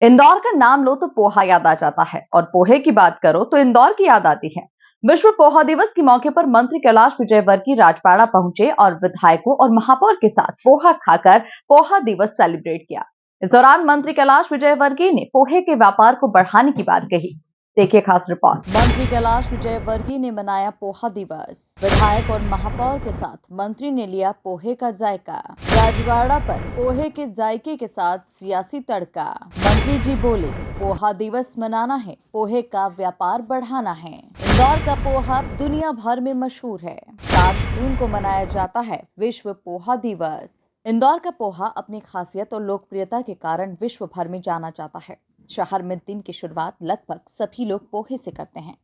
इंदौर का नाम लो तो पोहा याद आ जाता है और पोहे की बात करो तो इंदौर की याद आती है। विश्व पोहा दिवस के मौके पर मंत्री कैलाश विजयवर्गीय राजवाड़ा पहुंचे और विधायकों और महापौर के साथ पोहा खाकर पोहा दिवस सेलिब्रेट किया। इस दौरान मंत्री कैलाश विजयवर्गीय ने पोहे के व्यापार को बढ़ाने की बात कही। देखिए खास रिपोर्ट। मंत्री कैलाश विजयवर्गीय ने मनाया पोहा दिवस। विधायक और महापौर के साथ मंत्री ने लिया पोहे का जायका। राजवाड़ा पर पोहे के जायके के साथ सियासी तड़का। मंत्री जी बोले, पोहा दिवस मनाना है, पोहे का व्यापार बढ़ाना है। इंदौर का पोहा दुनिया भर में मशहूर है। 7 जून को मनाया जाता है विश्व पोहा दिवस। इंदौर का पोहा अपनी खासियत और लोकप्रियता के कारण विश्व भर में जाना जाता है। शहर में दिन की शुरुआत लगभग सभी लोग पोहे से करते हैं।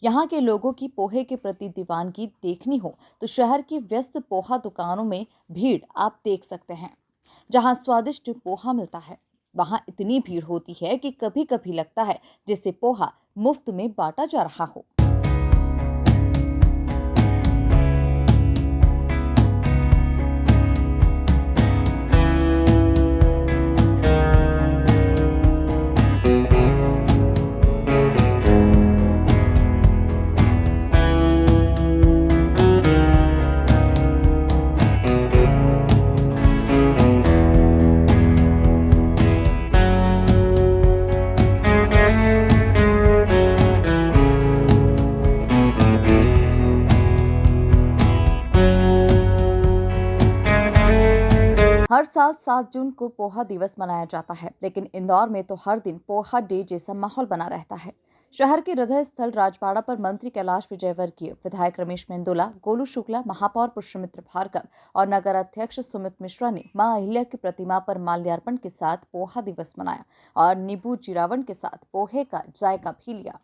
यहाँ के लोगों की पोहे के प्रति दीवानगी देखनी हो तो शहर की व्यस्त पोहा दुकानों में भीड़ आप देख सकते हैं। जहाँ स्वादिष्ट पोहा मिलता है वहाँ इतनी भीड़ होती है कि कभी कभी लगता है जैसे पोहा मुफ्त में बांटा जा रहा हो। हर साल 7 जून को पोहा दिवस मनाया जाता है, लेकिन इंदौर में तो हर दिन पोहा डे जैसा माहौल बना रहता है। शहर के हृदय स्थल राजवाड़ा पर मंत्री कैलाश विजयवर्गीय, विधायक रमेश मेंदोला, गोलू शुक्ला, महापौर पुष्यमित्र भार्गव और नगर अध्यक्ष सुमित मिश्रा ने मां अहिल्या की प्रतिमा पर माल्यार्पण के साथ पोहा दिवस मनाया और नींबू चिरावन के साथ पोहे का जायका भी लिया।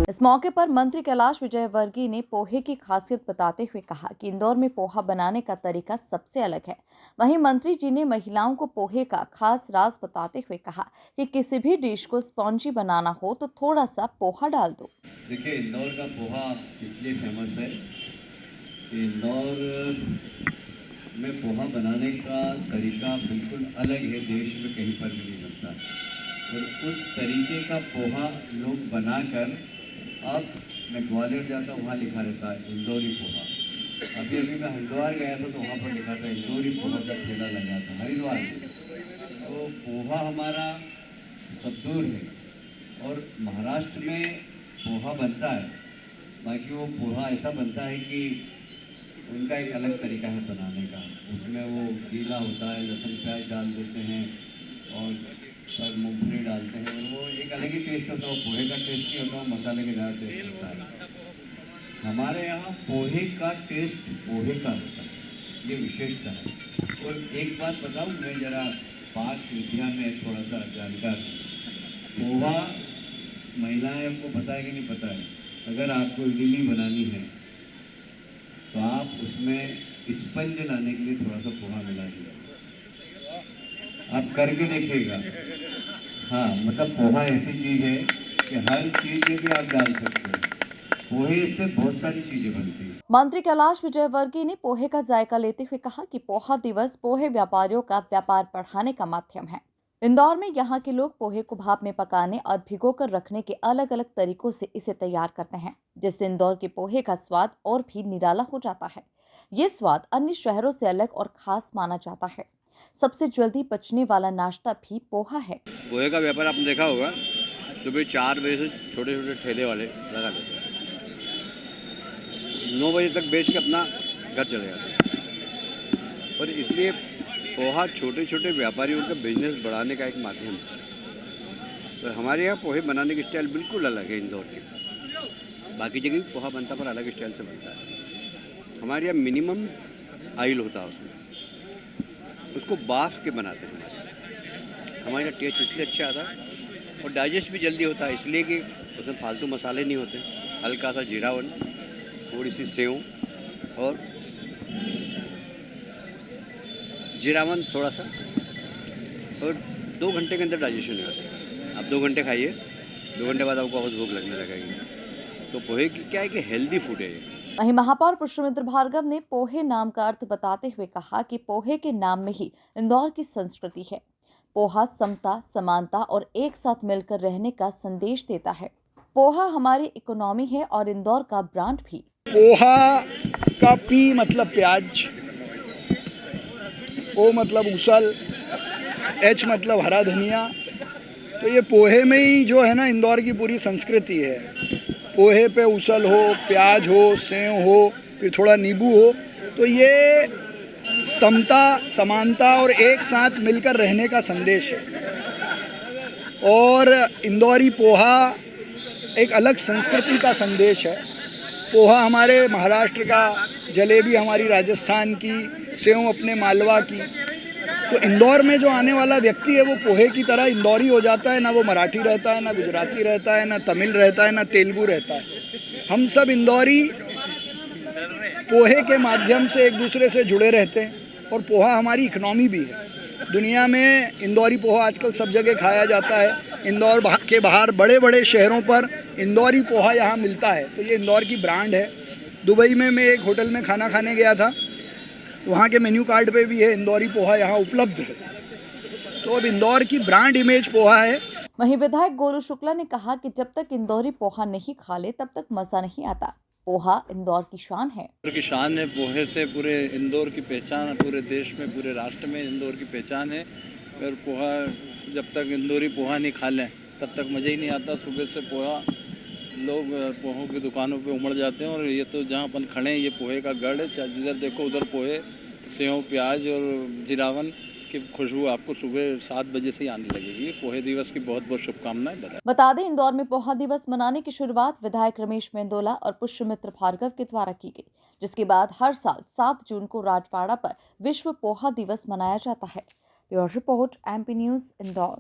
इस मौके पर मंत्री कैलाश विजयवर्गीय ने पोहे की खासियत बताते हुए कहा कि इंदौर में पोहा बनाने का तरीका सबसे अलग है। वहीं मंत्री जी ने महिलाओं को पोहे का खास राज बताते हुए कहा कि किसी भी डिश को स्पॉन्जी बनाना हो तो थोड़ा सा पोहा डाल दो। देखिए, इंदौर का पोहा इसलिए फेमस है कि इंदौर में पोहा बनाने का तरीका बिल्कुल अलग है, देश में कहीं पर भी नहीं बनता। और उस तरीके का पोहा लोग बनाकर, अब मैं ग्वालियर जाता वहाँ लिखा रहता है इंदौरी पोहा। अभी मैं हरिद्वार गया था तो वहाँ पर लिखा था इंदौरी पोहा का ठेला लगा था हरिद्वार में। तो पोहा हमारा सब दूर है और महाराष्ट्र में पोहा बनता है, बाकी वो पोहा ऐसा बनता है कि उनका एक अलग तरीका है बनाने का। उसमें वो गीला होता है, लहसुन प्याज डाल देते हैं और सब मूंगफली डालते हैं और वो एक अलग ही टेस्ट होता है। वो पोहे का टेस्ट नहीं होता, वो मसाले के ज़्यादा टेस्ट होता है। हमारे यहाँ पोहे का टेस्ट पोहे का होता है, ये विशेषता है। और एक बात बताऊँ, मैं ज़रा पाक विद्या में थोड़ा सा जानकार हूँ। पोहा महिलाएं को पता है कि नहीं पता है, अगर आपको इडली बनानी है तो आप उसमें स्पंज लाने के लिए थोड़ा सा पोहा मिला दिया, आप करके देखिएगा। हाँ, मतलब पोहा ऐसी चीज़ है कि हर चीज़ में भी आप डाल सकते हैं। पोहे से बहुत सारी चीज़ें बनती हैं। मंत्री कैलाश विजयवर्गीय ने पोहे का जायका लेते हुए कहा कि पोहा दिवस पोहे व्यापारियों का व्यापार बढ़ाने का माध्यम है। इंदौर में यहाँ के लोग पोहे को भाप में पकाने और भिगोकर रखने के अलग अलग तरीकों से इसे तैयार करते हैं, जिससे इंदौर के पोहे का स्वाद और भी निराला हो जाता है। ये स्वाद अन्य शहरों से अलग और खास माना जाता है। सबसे जल्दी पचने वाला नाश्ता भी पोहा है। पोहे का व्यापार आपने देखा होगा, सुबह 4 बजे से छोटे छोटे ठेले वाले लगा लेते हैं, 9 बजे तक बेच के अपना घर चले जाते हैं। और इसलिए पोहा छोटे छोटे व्यापारियों का बिजनेस बढ़ाने का एक माध्यम है। तो हमारे यहाँ पोहे बनाने की स्टाइल बिल्कुल अलग है इंदौर की। बाकी जगह भी पोहा बनता पर अलग स्टाइल से बनता है। हमारे यहाँ मिनिमम ऑयल होता है उसमें, उसको बाफ के बनाते हैं। हमारे यहाँ टेस्ट इसलिए अच्छा आता है और डाइजेस्ट भी जल्दी होता है, इसलिए कि उसमें फालतू मसाले नहीं होते। हल्का सा जीरावन, थोड़ी सी सेव और जीरावन थोड़ा सा, और 2 घंटे के अंदर डाइजेशन हो जाता है। आप 2 घंटे खाइए, 2 घंटे बाद आपको बहुत भूख लगने लगेगी। तो पोहे की क्या है कि हेल्दी फूड है ये। वहीं महापौर पुष्पमित्र भार्गव ने पोहे नाम का अर्थ बताते हुए कहा कि पोहे के नाम में ही इंदौर की संस्कृति है। पोहा समता, समानता और एक साथ मिलकर रहने का संदेश देता है। पोहा हमारी इकोनॉमी है और इंदौर का ब्रांड भी। पोहा का पी मतलब प्याज, ओ मतलब उसल, एच मतलब हरा धनिया। तो ये पोहे में ही जो है ना इंदौर की पूरी संस्कृति है। पोहे पे उसल हो, प्याज हो, सेव हो, फिर थोड़ा नींबू हो, तो ये समता, समानता और एक साथ मिलकर रहने का संदेश है। और इंदौरी पोहा एक अलग संस्कृति का संदेश है। पोहा हमारे महाराष्ट्र का, जलेबी हमारी राजस्थान की, सेव अपने मालवा की। तो इंदौर में जो आने वाला व्यक्ति है वो पोहे की तरह इंदौरी हो जाता है। ना वो मराठी रहता है, ना गुजराती रहता है, ना तमिल रहता है, ना तेलुगु रहता है। हम सब इंदौरी पोहे के माध्यम से एक दूसरे से जुड़े रहते हैं और पोहा हमारी इकनॉमी भी है। दुनिया में इंदौरी पोहा आजकल सब जगह खाया जाता है। इंदौर के बाहर बड़े बड़े शहरों पर इंदौरी पोहा यहाँ मिलता है। तो ये इंदौर की ब्रांड है। दुबई में मैं एक होटल में खाना खाने गया था, वहाँ के मेन्यू कार्ड पे भी है इंदौरी पोहा यहाँ उपलब्ध है। तो अब इंदौर की ब्रांड इमेज पोहा है। वहीं विधायक गोलू शुक्ला ने कहा कि जब तक इंदौरी पोहा नहीं खा ले तब तक मजा नहीं आता। पोहा इंदौर की शान है। इंदौर की शान है। पोहे से पूरे इंदौर की पहचान, पूरे देश में, पूरे राष्ट्र में इंदौर की पहचान है। और पोहा, जब तक इंदौरी पोहा नहीं खा लें तब तक मज़ा ही नहीं आता। सुबह से पोहा, लोग पोहों की दुकानों पे उमड़ जाते हैं। और ये तो जहाँ अपन खड़े हैं ये पोहे का गढ़ है। जिधर देखो उधर पोहे, सेव, प्याज और जीरावन की खुशबू आपको सुबह 7 बजे से ही आने लगेगी। पोहे दिवस की बहुत बहुत शुभकामनाएं। बता दें, इंदौर में पोहा दिवस मनाने की शुरुआत विधायक रमेश मेंदोला और पुष्पमित्र भार्गव के द्वारा की गई, जिसके बाद हर साल 7 जून को राजपाड़ा पर विश्व पोहा दिवस मनाया जाता है। Bureau report, MP news, Indore.